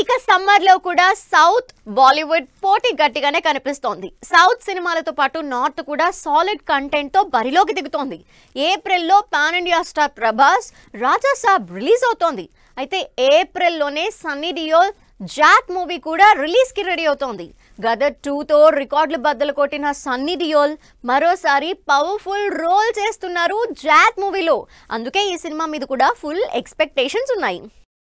ఇక సమ్మర్ లో కూడా సౌత్ బాలీవుడ్ పోటీ గట్టిగానే కనిపిస్తోంది. సౌత్ సినిమాలతో పాటు నార్త్ కూడా సాలిడ్ కంటెంట్ తో బరిలోకి దిగుతోంది. ఏప్రిల్ లో పాన్ ఇండియా స్టార్ ప్రభాస్ రాజా సాబ్ రిలీజ్ అవుతోంది. అయితే ఏప్రిల్ లోనే సన్నీ డియోల్ జాక్ మూవీ కూడా రిలీజ్ కి రెడీ అవుతోంది. గదర్ 2 తో రికార్డులు బద్దలు కొట్టిన సన్నీ డియోల్ మరోసారి పవర్ఫుల్ రోల్ చేస్తున్నారు జాక్ మూవీలో. అందుకే ఈ సినిమా మీద కూడా ఫుల్ ఎక్స్పెక్టేషన్స్ ఉన్నాయి.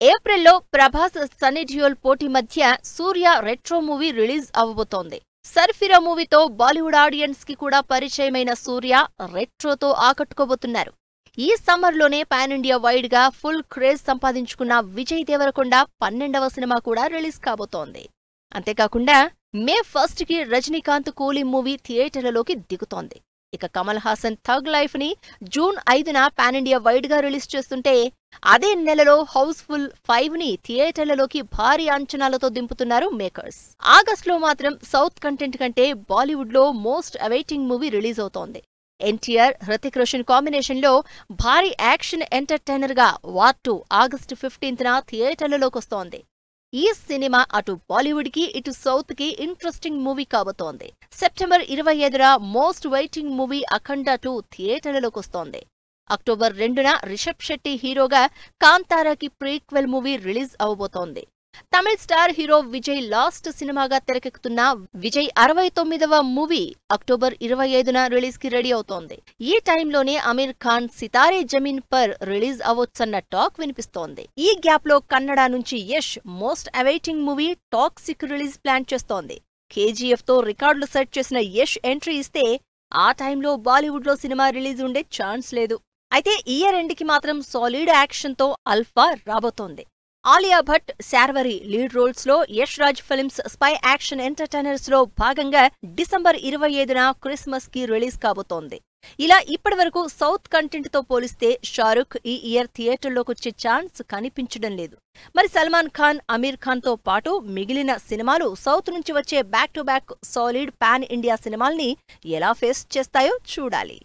ఏప్రిల్లో ప్రభాస్ సన్నీ డియోల్ పోటీ మధ్య సూర్య రెట్రో మూవీ రిలీజ్ అవ్వబోతోంది. సర్ఫిరా మూవీతో బాలీవుడ్ ఆడియన్స్ కి కూడా పరిచయమైన సూర్య రెట్రోతో ఆకట్టుకోబోతున్నారు. ఈ సమ్మర్లోనే పాన్ ఇండియా వైడ్ గా ఫుల్ క్రేజ్ సంపాదించుకున్న విజయ్ దేవరకొండ 12వ సినిమా కూడా రిలీజ్ కాబోతోంది. అంతేకాకుండా మే 1 కి రజనీకాంత్ కూలీ మూవీ థియేటర్లలోకి దిగుతోంది. ఇక కమల్ హాసన్ థగ్ లైఫ్ ని జూన్ 5న పాన్ ఇండియా వైడ్ గా రిలీజ్ చేస్తుంటే అదే నెలలో హౌస్ఫుల్ 5 ని థియేటర్లలోకి భారీ అంచనాలతో దింపుతున్నారు మేకర్స్. ఆగస్టులో మాత్రం సౌత్ కంటెంట్ కంటే బాలీవుడ్ లో మోస్ట్ అవైటింగ్ మూవీ రిలీజ్ అవుతోంది. ఎన్టీఆర్, హృతిక్ రోషన్ కాంబినేషన్ లో భారీ యాక్షన్ ఎంటర్టైనర్ గా వార్ 2 ఆగస్టు 15న థియేటర్లలోకొస్తోంది. ఈ సినిమా అటు బాలీవుడ్ కి ఇటు సౌత్ కి ఇంట్రెస్టింగ్ మూవీ కాబోతోంది. సెప్టెంబర్ 25న మోస్ట్ వెయిటింగ్ మూవీ అఖండ 2 థియేటర్లలోకొస్తోంది. అక్టోబర్ 2న రిషబ్ శెట్టి హీరోగా కాంతారాకి ప్రీక్వెల్ మూవీ రిలీజ్ అవబోతోంది. తమిళ స్టార్ హీరో విజయ్ లాస్ట్ సినిమాగా తెరకెక్కుతున్న విజయ్ 69వ మూవీ అక్టోబర్ 25న రిలీజ్ కి రెడీ అవుతోంది. ఈ టైంలోనే అమీర్ ఖాన్ సితారే జమీన్ పర్ రిలీజ్ అవ్వొచ్చన్న టాక్ వినిపిస్తోంది. ఈ గ్యాప్ లో కన్నడ నుంచి Yash most awaiting movie toxic release plan చేస్తోంది. కేజీఎఫ్ తో రికార్డులు సెట్ చేసిన యష్ ఎంట్రీ ఇస్తే ఆ టైంలో బాలీవుడ్ లో సినిమా రిలీజ్ ఉండే ఛాన్స్ లేదు. అయితే ఇయర్ ఎండ్ కి మాత్రం సాలిడ్ యాక్షన్ తో అల్ఫా రాబోతోంది. ఆలియా భట్, శార్వరి లీడ్ రోల్స్ లో Yash Raj films spy action entertainers లో భాగంగా డిసెంబర్ 25న క్రిస్మస్ కి రిలీజ్ కాబోతోంది. ఇలా ఇప్పటివరకు సౌత్ కంటెంట్ తో పోలిస్తే షారుఖ్ ఈ ఇయర్ థియేటర్లోకొచ్చే ఛాన్స్ కనిపించడం లేదు. మరి సల్మాన్ ఖాన్, అమీర్ ఖాన్ తో పాటు మిగిలిన సినిమాలు సౌత్ నుంచి వచ్చే back to back solid pan India సినిమాల్ని ఎలా ఫేస్ చేస్తాయో చూడాలి.